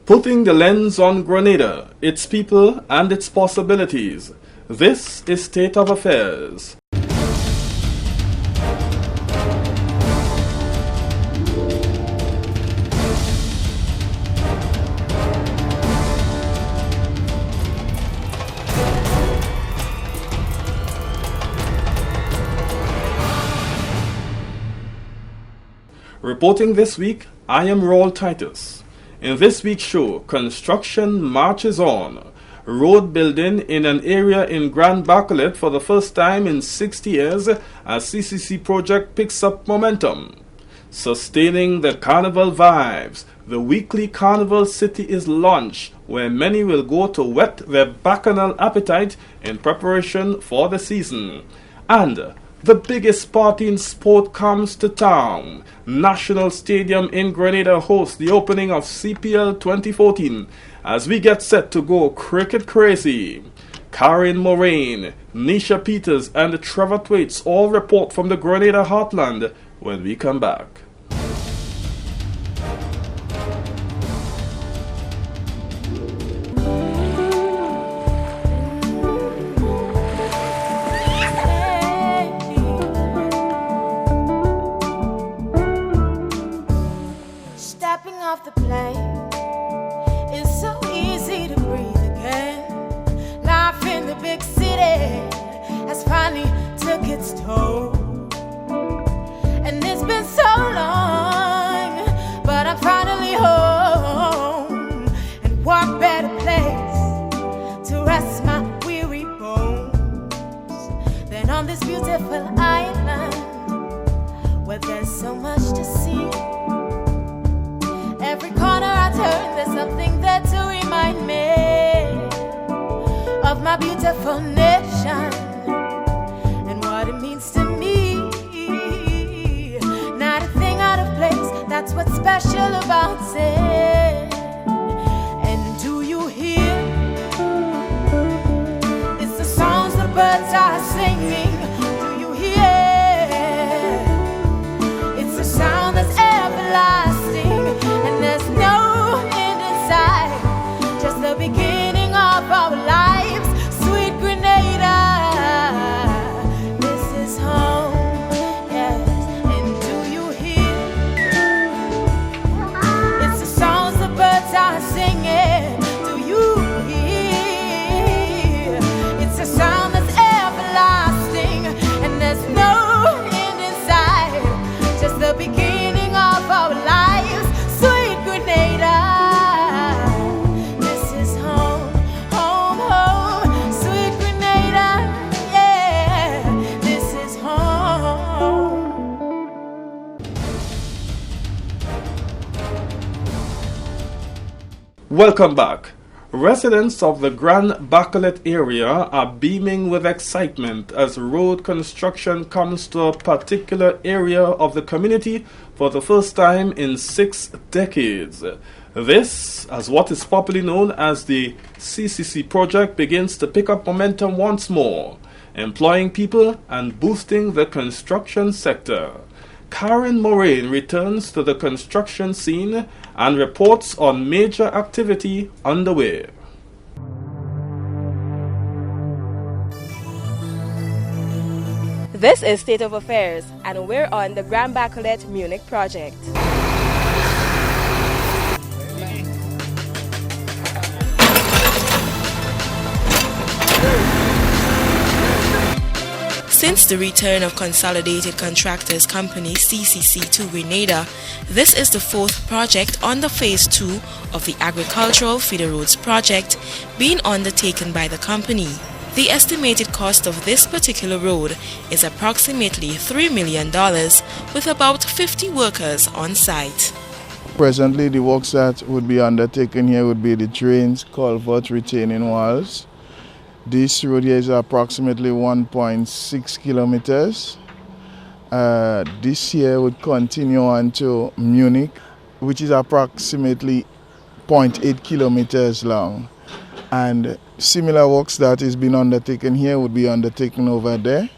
Putting the lens on Grenada, its people and its possibilities. This is State of Affairs. Reporting this week, I am Raul Titus. In this week's show, construction marches on. Road building in an area in Grand Bacolet for the first time in 60 years as CCC project picks up momentum. Sustaining the carnival vibes, the weekly Carnival City is launched, where many will go to whet their bacchanal appetite in preparation for the season. And the biggest party in sport comes to town. National Stadium in Grenada hosts the opening of CPL 2014 as we get set to go cricket crazy. Karen Moraine, Nisha Peters and Trevor Thwaites all report from the Grenada heartland when we come back. Off the plane, it's so easy to breathe again. Life in the big city has finally took its toll, and it's been so long, but I'm finally home. And what better place to rest my weary bones than on this beautiful island where there's so much to see. Every corner I turn, there's something there to remind me of my beautiful nation and what it means to me. Not a thing out of place, that's what's special about it. And do you hear? It's the songs the birds are singing. Do you hear? It's a sound that's everlasting. There's no end in sight, just the beginning of our lives. Sweet Grenada, this is home, yes. And do you hear? It's the songs the birds are singing. Do you hear? It's a sound that's everlasting, and there's no end in sight, just the beginning of our lives. This is home, home, home, sweet Grenada, yeah, this is home. Welcome back. Residents of the Grand Bacolet area are beaming with excitement as road construction comes to a particular area of the community for the first time in 6 decades. This, as what is popularly known as the CCC project, begins to pick up momentum once more, employing people and boosting the construction sector. Karen Moraine returns to the construction scene and reports on major activity underway. This is State of Affairs, and we're on the Grand Bacolet Munich project. Since the return of Consolidated Contractors Company CCC to Grenada, this is the 4th project on the Phase 2 of the Agricultural Feeder Roads project being undertaken by the company. The estimated cost of this particular road is approximately $3 million with about 50 workers on site. Presently, the works that would be undertaken here would be the drains, culverts, retaining walls. This road here is approximately 1.6 kilometers. This year would continue on to Munich, which is approximately 0.8 kilometers long. And similar works that is being undertaken here would be undertaken over there.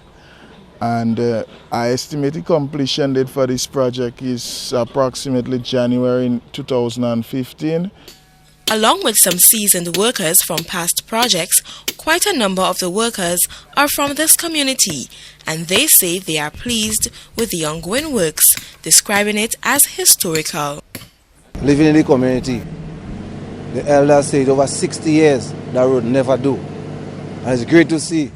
And our estimated completion date for this project is approximately January 2015. Along with some seasoned workers from past projects, quite a number of the workers are from this community, and they say they are pleased with the ongoing works, describing it as historical. Living in the community, the elders say over 60 years that road never do. And it's great to see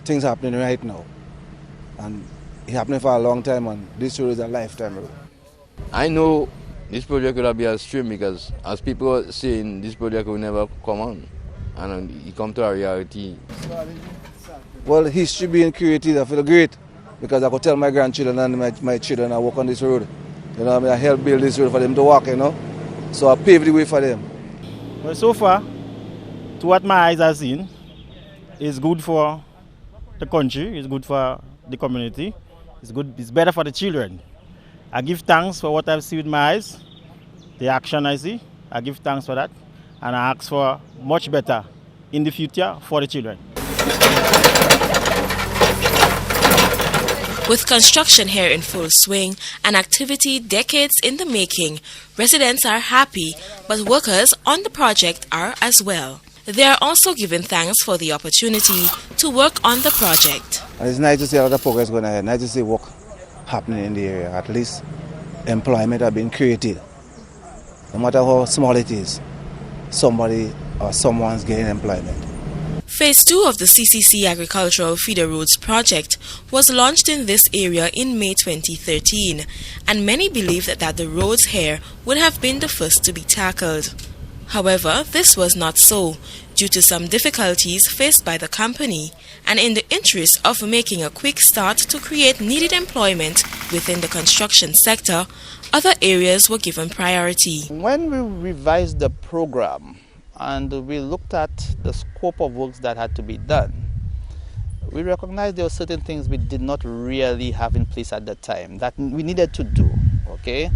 things happening right now. And it's happening for a long time, and this road is a lifetime road. I know this project will be a stream because as people are saying, this project will never come on. And it come to a reality. Well, history being created, I feel great because I could tell my grandchildren and my children I walk on this road. You know, I help build this road for them to walk, you know. So I paved the way for them. Well, so far, to what my eyes have seen, it's good for the country, it's good for the community, it's better for the children. I give thanks for what I've seen with my eyes, the action I see, I give thanks for that, and I ask for much better in the future for the children. With construction here in full swing, an activity decades in the making, residents are happy, but workers on the project are as well. They are also given thanks for the opportunity to work on the project. And it's nice to see a lot of progress going ahead, nice to see work happening in the area. At least employment has been created. No matter how small it is, somebody or someone's getting employment. Phase 2 of the CCC Agricultural Feeder Roads project was launched in this area in May 2013, and many believe that the roads here would have been the first to be tackled. However, this was not so, due to some difficulties faced by the company, and in the interest of making a quick start to create needed employment within the construction sector, other areas were given priority. When we revised the program and we looked at the scope of works that had to be done, we recognized there were certain things we did not really have in place at the time that we needed to do, okay?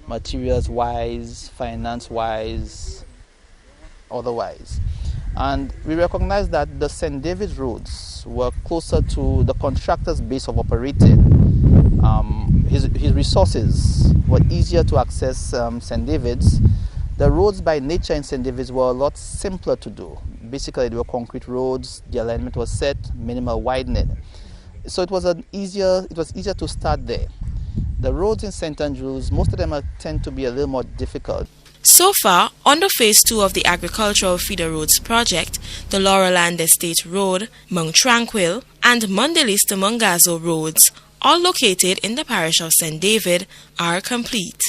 Materials-wise, finance-wise, otherwise. And we recognized that the St. David's roads were closer to the contractor's base of operating. His resources were easier to access St. David's. The roads by nature in St. David's were a lot simpler to do. Basically, they were concrete roads, the alignment was set, minimal widening. So it was easier to start there. The roads in St. Andrews, most of them tend to be a little more difficult. So far, under Phase 2 of the Agricultural Feeder Roads project, the Laurelland Estate Road, Mount Tranquil, and Mondelez to Mungazo roads, all located in the parish of St. David, are complete.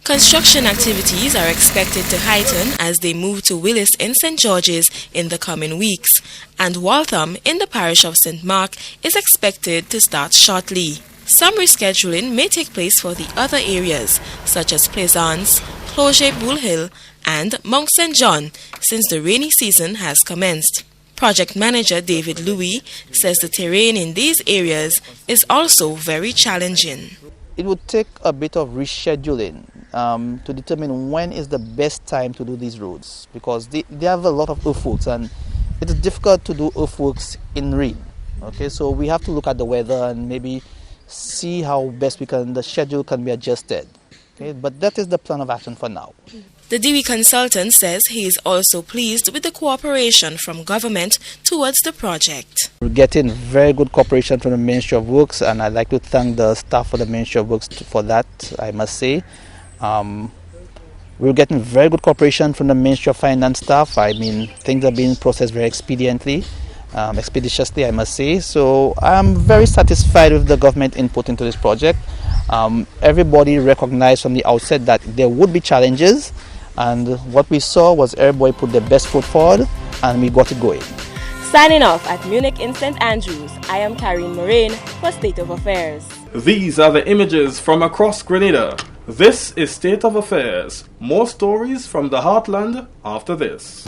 Construction activities are expected to heighten as they move to Willis in St. George's in the coming weeks, and Waltham in the parish of St. Mark is expected to start shortly. Some rescheduling may take place for the other areas, such as Plaisance, Cloger Bull Hill, and Mount St. John, since the rainy season has commenced. Project manager David Louis says the terrain in these areas is also very challenging. It would take a bit of rescheduling to determine when is the best time to do these roads, because they have a lot of earthworks and it is difficult to do earthworks in rain. Okay, so we have to look at the weather and maybe see how best the schedule can be adjusted. Okay, but that is the plan of action for now. The DWI consultant says he is also pleased with the cooperation from government towards the project. We're getting very good cooperation from the Ministry of Works, and I'd like to thank the staff of the Ministry of Works for that, I must say. We're getting very good cooperation from the Ministry of Finance staff. I mean, things are being processed very expeditiously, I must say. So I'm very satisfied with the government input into this project. Everybody recognized from the outset that there would be challenges, and what we saw was everybody put their best foot forward and we got it going. Signing off at Munich in St. Andrews, I am Karine Moraine for State of Affairs. These are the images from across Grenada. This is State of Affairs. More stories from the heartland after this.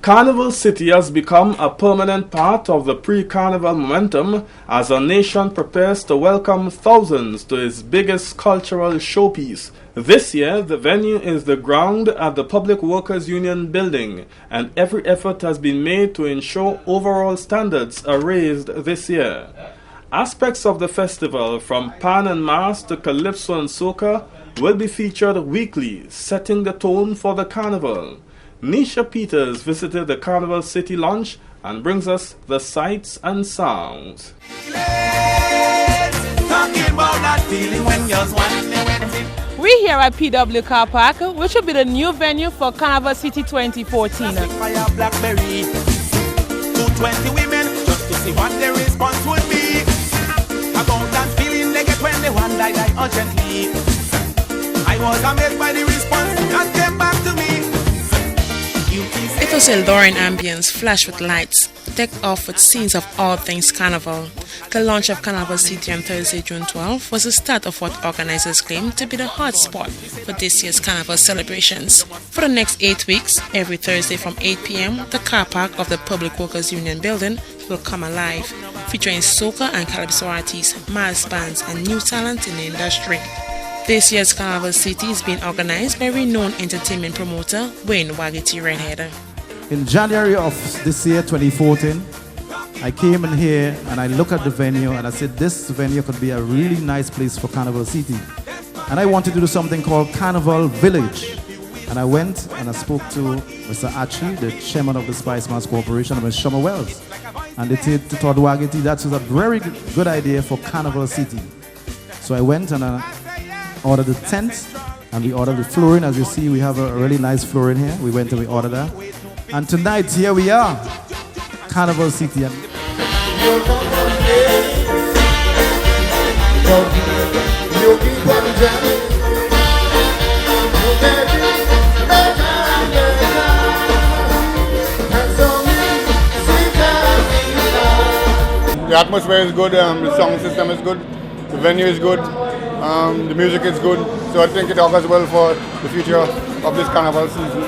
Carnival City has become a permanent part of the pre-carnival momentum as our nation prepares to welcome thousands to its biggest cultural showpiece. This year, the venue is the ground at the Public Workers Union building, and every effort has been made to ensure overall standards are raised this year. Aspects of the festival, from pan and mass to calypso and soca, will be featured weekly, setting the tone for the carnival. Nisha Peters visited the Carnival City launch and brings us the sights and sounds. We here at PW Car Park, which will be the new venue for Carnival City 2014. 220 women just to see what their response would be. About that feeling they get when they one die urgently. I was amazed by the response that came back to me. It was a alluring ambience, flashed with lights, decked off with scenes of all things carnival. The launch of Carnival City on Thursday, June 12, was the start of what organizers claim to be the hot spot for this year's carnival celebrations. For the next 8 weeks, every Thursday from 8 p.m., the car park of the Public Workers Union building will come alive, featuring soca and calypso artists, mass bands, and new talent in the industry. This year's Carnival City is being organized by renowned entertainment promoter Wayne Waggity Redhead. In January of this year, 2014, I came in here and I looked at the venue and I said this venue could be a really nice place for Carnival City. And I wanted to do something called Carnival Village. And I went and I spoke to Mr. Achi, the chairman of the Spice Mass Corporation, and Ms. Shoma Wells. And they said to Todd Waggity that was a very good idea for Carnival City. So I went and I ordered the tent and we ordered the flooring. As you see, we have a really nice flooring here. We went and we ordered that. And tonight, here we are, Carnival City. The atmosphere is good, the sound system is good, the venue is good, the music is good, so I think it augurs well for the future of this carnival season.